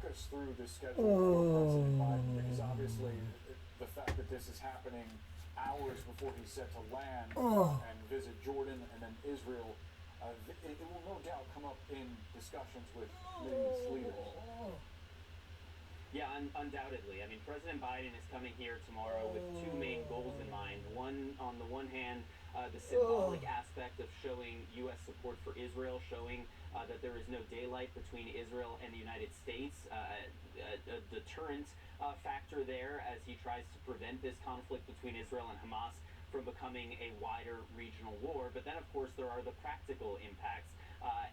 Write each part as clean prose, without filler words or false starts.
us through the schedule for President Biden, because obviously the fact that this is happening hours before he's set to land and visit Jordan and then Israel, it will no doubt come up in discussions with Middle East leaders. Yeah, undoubtedly. I mean, President Biden is coming here tomorrow with two main goals in mind. One, on the one hand, the symbolic aspect of showing U.S. support for Israel, showing that there is no daylight between Israel and the United States, a deterrent factor there as he tries to prevent this conflict between Israel and Hamas from becoming a wider regional war. But then, of course, there are the practical impacts.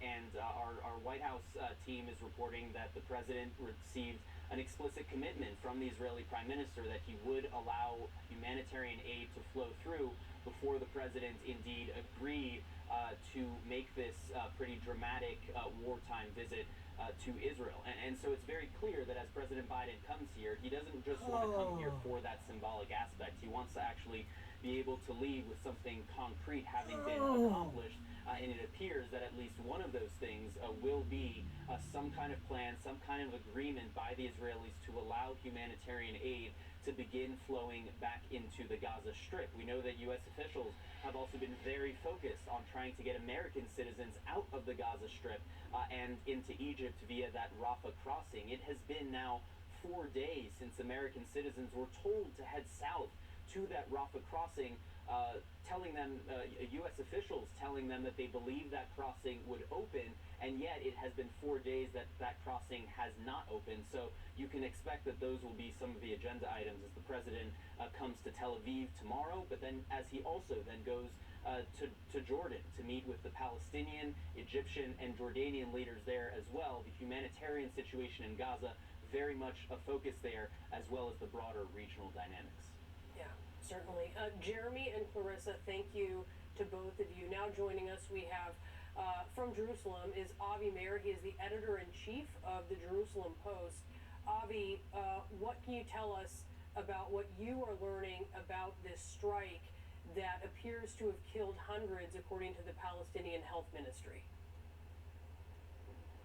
And our White House team is reporting that the president received an explicit commitment from the Israeli prime minister that he would allow humanitarian aid to flow through before the president indeed agreed to make this pretty dramatic wartime visit to Israel. And so it's very clear that as President Biden comes here, he doesn't just want to come here for that symbolic aspect. He wants to actually be able to leave with something concrete having been accomplished. And it appears that at least one of those things will be some kind of plan, some kind of agreement by the Israelis to allow humanitarian aid to begin flowing back into the Gaza Strip. We know that U.S. officials have also been very focused on trying to get American citizens out of the Gaza Strip and into Egypt via that Rafah crossing. It has been now 4 days since American citizens were told to head south to that Rafah crossing, telling them, U.S. officials telling them that they believe that crossing would open, and yet it has been 4 days that that crossing has not opened. So you can expect that those will be some of the agenda items as the president comes to Tel Aviv tomorrow, but then as he also then goes to Jordan to meet with the Palestinian, Egyptian, and Jordanian leaders there as well. The humanitarian situation in Gaza, very much a focus there, as well as the broader regional dynamics. Yeah, certainly. Jeremy and Clarissa, thank you to both of you. Now joining us, we have from Jerusalem is Avi Meir. He is the editor-in-chief of the Jerusalem Post. Avi, what can you tell us about what you are learning about this strike that appears to have killed hundreds, according to the Palestinian Health Ministry?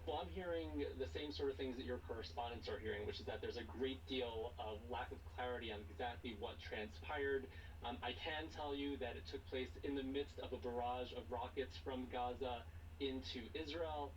Well, I'm hearing the same sort of things that your correspondents are hearing, which is that there's a great deal of lack of clarity on exactly what transpired. I can tell you that it took place in the midst of a barrage of rockets from Gaza into Israel,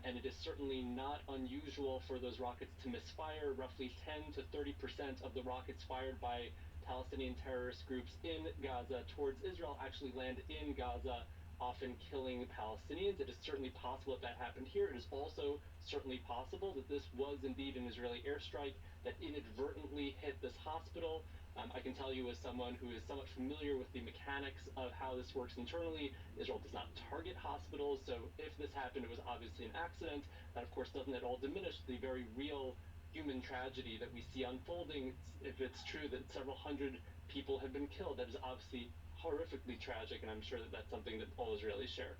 and it is certainly not unusual for those rockets to misfire. Roughly 10 to 30% of the rockets fired by Palestinian terrorist groups in Gaza towards Israel actually land in Gaza, often killing Palestinians. It is certainly possible that happened here. It is also certainly possible that this was indeed an Israeli airstrike that inadvertently hit this hospital. I can tell you, as someone who is somewhat familiar with the mechanics of how this works internally, Israel does not target hospitals, so if this happened, it was obviously an accident. That, of course, doesn't at all diminish the very real human tragedy that we see unfolding. If it's true that several hundred people have been killed, that is obviously horrifically tragic, and I'm sure that that's something that all Israelis share.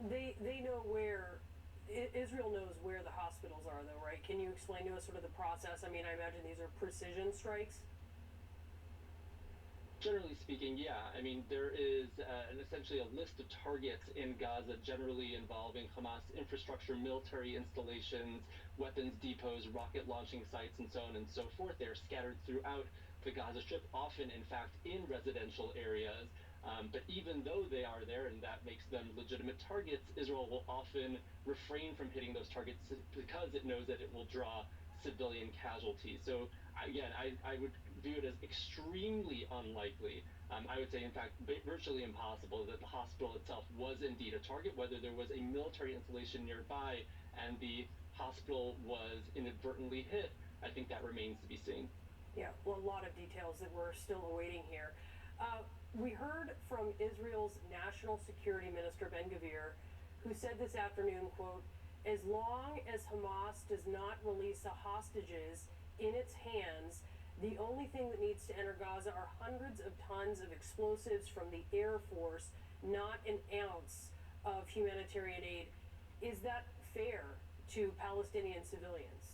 They know where, Israel knows where the hospitals are, though, right? Can you explain to us sort of the process? I mean, I imagine these are precision strikes. Generally speaking, yeah. I mean, there is essentially a list of targets in Gaza, generally involving Hamas infrastructure, military installations, weapons depots, rocket launching sites, and so on and so forth. They're scattered throughout the Gaza Strip, often, in fact, in residential areas. But even though they are there, and that makes them legitimate targets, Israel will often refrain from hitting those targets because it knows that it will draw civilian casualties. So again, I would view it as extremely unlikely. I would say, in fact, virtually impossible that the hospital itself was indeed a target. Whether there was a military installation nearby and the hospital was inadvertently hit, I think that remains to be seen. Yeah, well, a lot of details that we're still awaiting here. We heard from Israel's National Security Minister, Ben-Gvir, who said this afternoon, quote, "As long as Hamas does not release the hostages in its hands, the only thing that needs to enter Gaza are hundreds of tons of explosives from the Air Force, not an ounce of humanitarian aid." Is that fair to Palestinian civilians?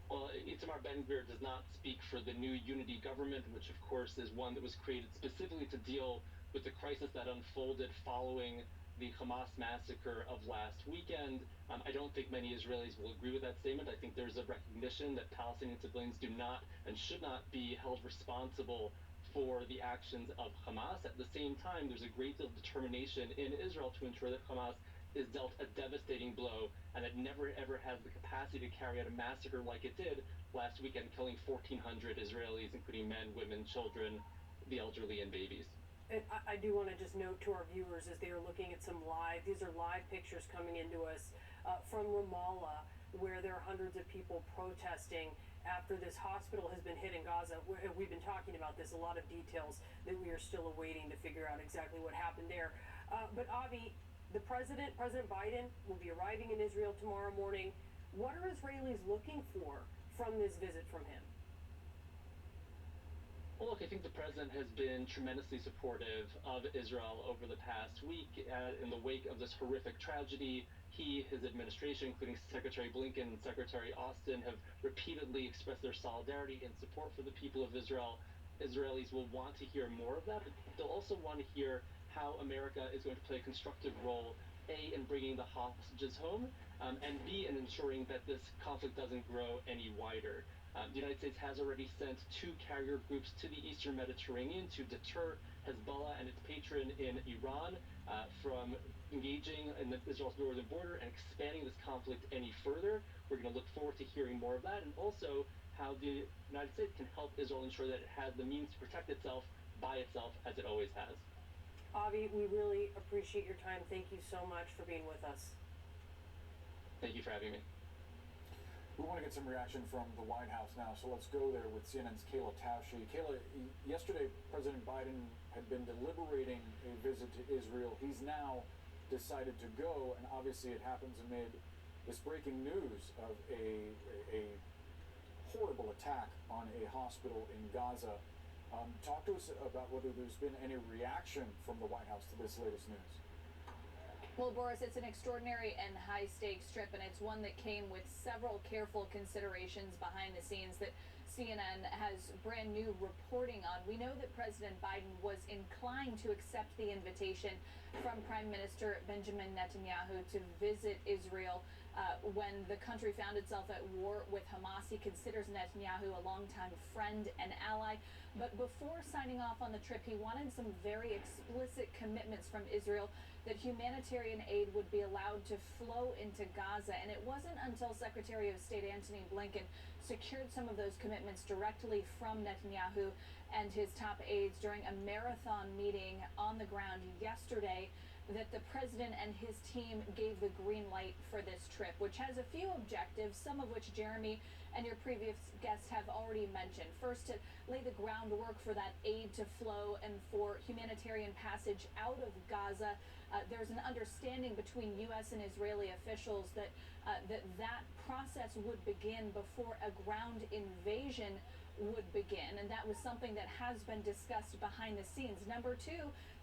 Well, Itamar Ben-Gvir does not speak for the new unity government, which of course is one that was created specifically to deal with the crisis that unfolded following the Hamas massacre of last weekend. I don't think many Israelis will agree with that statement. I think there's a recognition that Palestinian civilians do not and should not be held responsible for the actions of Hamas. At the same time, there's a great deal of determination in Israel to ensure that Hamas is dealt a devastating blow and it never ever has the capacity to carry out a massacre like it did last weekend, killing 1,400 Israelis, including men, women, children, the elderly, and babies. And I do want to just note to our viewers as they are looking at these are live pictures coming into us from Ramallah, where there are hundreds of people protesting after this hospital has been hit in Gaza. We've been talking about this, a lot of details that we are still awaiting to figure out exactly what happened there. But Avi, President Biden, will be arriving in Israel tomorrow morning. What are Israelis looking for from this visit from him? Well, look, I think the president has been tremendously supportive of Israel over the past week. In the wake of this horrific tragedy, he, his administration, including Secretary Blinken and Secretary Austin, have repeatedly expressed their solidarity and support for the people of Israel. Israelis will want to hear more of that, but they'll also want to hear how America is going to play a constructive role, A, in bringing the hostages home, and B, in ensuring that this conflict doesn't grow any wider. The United States has already sent 2 carrier groups to the Eastern Mediterranean to deter Hezbollah and its patron in Iran from engaging in Israel's northern border and expanding this conflict any further. We're going to look forward to hearing more of that, and also how the United States can help Israel ensure that it has the means to protect itself by itself, as it always has. Avi, we really appreciate your time. Thank you so much for being with us. Thank you for having me. We want to get some reaction from the White House now, so let's go there with CNN's Kayla Tausche. Kayla, yesterday President Biden had been deliberating a visit to Israel. He's now decided to go, and obviously it happens amid this breaking news of a horrible attack on a hospital in Gaza. Talk to us about whether there's been any reaction from the White House to this latest news. Well, Boris, it's an extraordinary and high-stakes trip, and it's one that came with several careful considerations behind the scenes that CNN has brand new reporting on. We know that President Biden was inclined to accept the invitation from Prime Minister Benjamin Netanyahu to visit Israel when the country found itself at war with Hamas. He considers Netanyahu a longtime friend and ally. But before signing off on the trip, he wanted some very explicit commitments from Israel that humanitarian aid would be allowed to flow into Gaza. And it wasn't until Secretary of State Antony Blinken secured some of those commitments directly from Netanyahu and his top aides during a marathon meeting on the ground yesterday that the president and his team gave the green light for this trip, which has a few objectives, some of which Jeremy and your previous guests have already mentioned. First, to lay the groundwork for that aid to flow and for humanitarian passage out of Gaza. There's an understanding between U.S. and Israeli officials that that process would begin before a ground invasion would begin, and that was something that has been discussed behind the scenes. Number 2,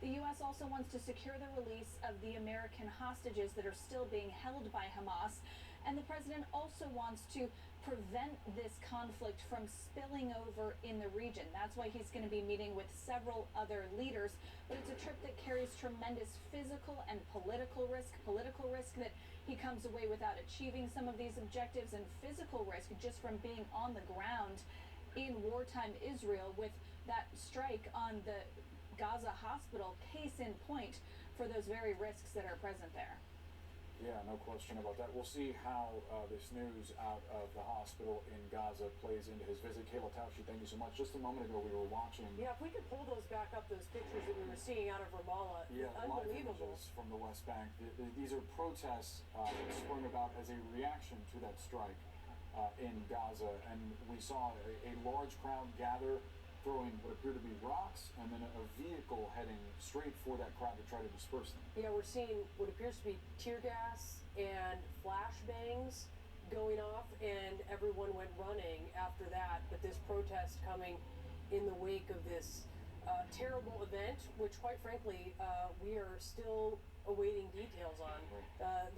the U.S. also wants to secure the release of the American hostages that are still being held by Hamas, and the president also wants to prevent this conflict from spilling over in the region. That's why he's going to be meeting with several other leaders, but it's a trip that carries tremendous physical and political risk that he comes away without achieving some of these objectives, and physical risk just from being on the ground in wartime Israel with that strike on the Gaza hospital, case in point for those very risks that are present there. Yeah, no question about that. We'll see how this news out of the hospital in Gaza plays into his visit. Kayla Tausche, thank you so much. Just a moment ago we were watching. Yeah, if we could pull those back up, those pictures that we were seeing out of Ramallah. Yeah, unbelievable. live images from the West Bank. These are protests sprung about as a reaction to that strike in Gaza, and we saw a large crowd gather, throwing what appear to be rocks, and then a vehicle heading straight for that crowd to try to disperse them. Yeah, we're seeing what appears to be tear gas and flashbangs going off, and everyone went running after that. But this protest coming in the wake of this terrible event, which quite frankly we are still awaiting details on.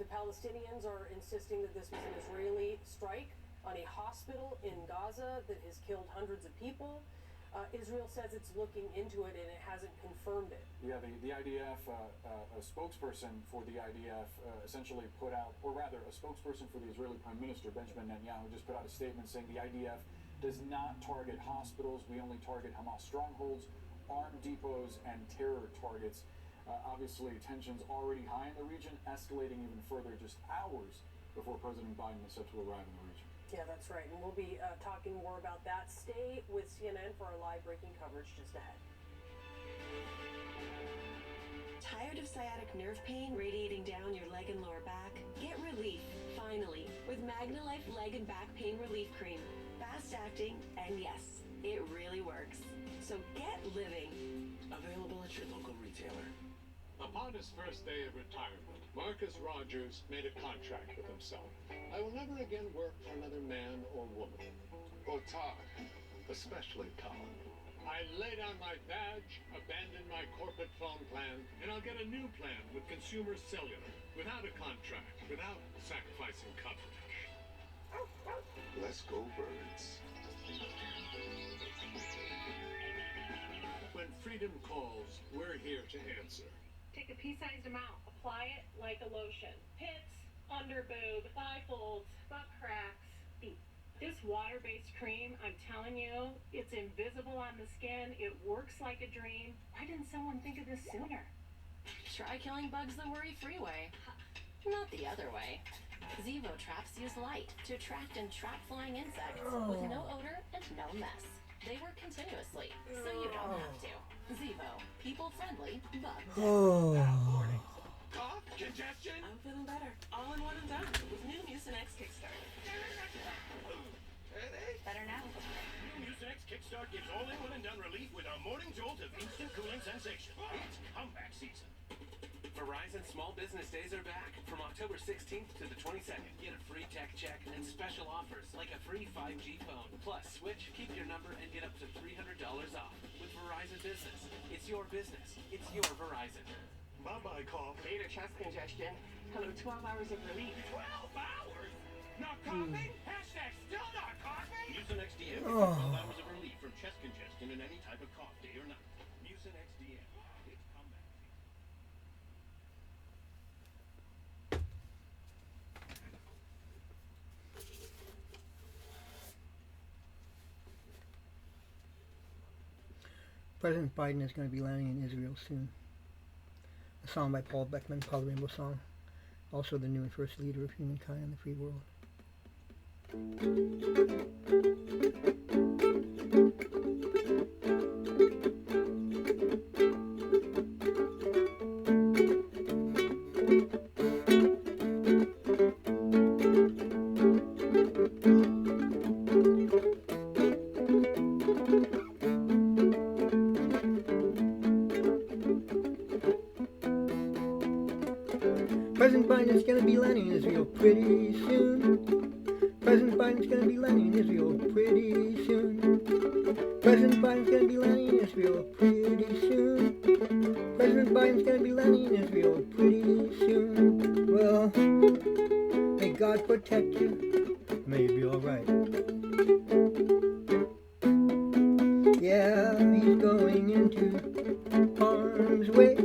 The Palestinians are insisting that this was an Israeli strike on a hospital in Gaza that has killed hundreds of people. Israel says it's looking into it and it hasn't confirmed it. Yeah, the IDF, a spokesperson for the IDF essentially put out, or rather a spokesperson for the Israeli Prime Minister, Benjamin Netanyahu, just put out a statement saying the IDF does not target hospitals. We only target Hamas strongholds, armed depots, and terror targets. Obviously, tensions already high in the region, escalating even further just hours before President Biden is set to arrive in the region. Yeah, that's right. And we'll be talking more about that. Stay with CNN for our live breaking coverage just ahead. Tired of sciatic nerve pain radiating down your leg and lower back? Get relief, finally, with MagnaLife Leg and Back Pain Relief Cream. Fast acting, and yes, it really works. So get living. Available at your local retailer. Upon his first day of retirement, Marcus Rogers made a contract with himself. I will never again work for another man or woman. Or Todd, especially Colin. I lay down my badge, abandon my corporate phone plan, and I'll get a new plan with Consumer Cellular, without a contract, without sacrificing coverage. Let's go, birds. When freedom calls, we're here to answer. Take a pea-sized amount, apply it like a lotion. Pits, under boob, thigh folds, butt cracks, feet. This water-based cream, I'm telling you, it's invisible on the skin. It works like a dream. Why didn't someone think of this sooner? Try killing bugs the worry-free way, not the other way. Zevo traps use light to attract and trap flying insects with no odor and no mess. They work continuously, so you don't have to. Zevo, people-friendly, bug Cough? Congestion? I'm feeling better. All in one and done with new Mucinex Kickstart. Headache? better now. New Mucinex Kickstart gives all-in-one and done relief with a morning jolt of instant cooling sensation. It's comeback season. Verizon Small Business Days are back from October 16th to the 22nd. Get a free tech check and special offers like a free 5G phone. Plus, switch, keep your number, and get up to $300 off with Verizon Business. It's your business. It's your Verizon. Bye-bye cough. Later chest congestion. Hello, 12 hours of relief. 12 hours? Not coughing? Hashtag still not coughing? Mucinex DM. 12 hours of relief from chest congestion and any type of cough, day or night. Mucinex DM. It's comeback season. President Biden is going to be landing in Israel soon. A song by Paul Beckman called Rainbow Song. Also the new and first leader of humankind in the free world. President Biden is going to be landing in Israel pretty soon. President Biden's going to be landing in Israel pretty soon. President Biden's going to be landing in Israel pretty soon. President Biden's going to be landing in Israel pretty soon. Well, may God protect you. May you be alright. Yeah, he's going into harm's way.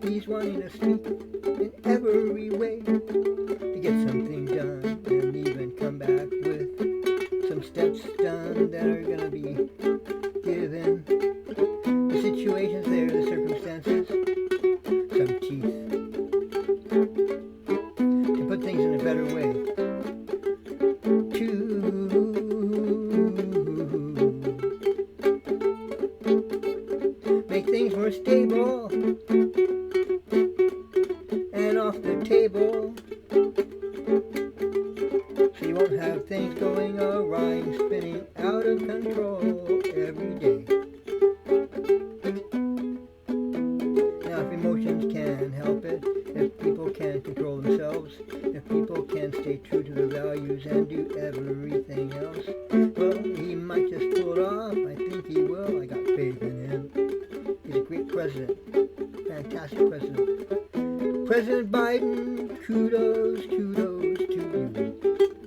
He's wanting to speak in every way to get something done and even come back with some steps done that are going to be given the situations there, the circumstances, some teeth to put things in a better way, to make things more stable and off the table, so you won't have things going awry and spinning out of control every day. Now if emotions can help it, if people can control themselves, if people can stay true to their values and do everything else, well, he might just pull it off. I think he will. I got faith in him. He's a great president. Fantastic president. President Biden, kudos, kudos to you.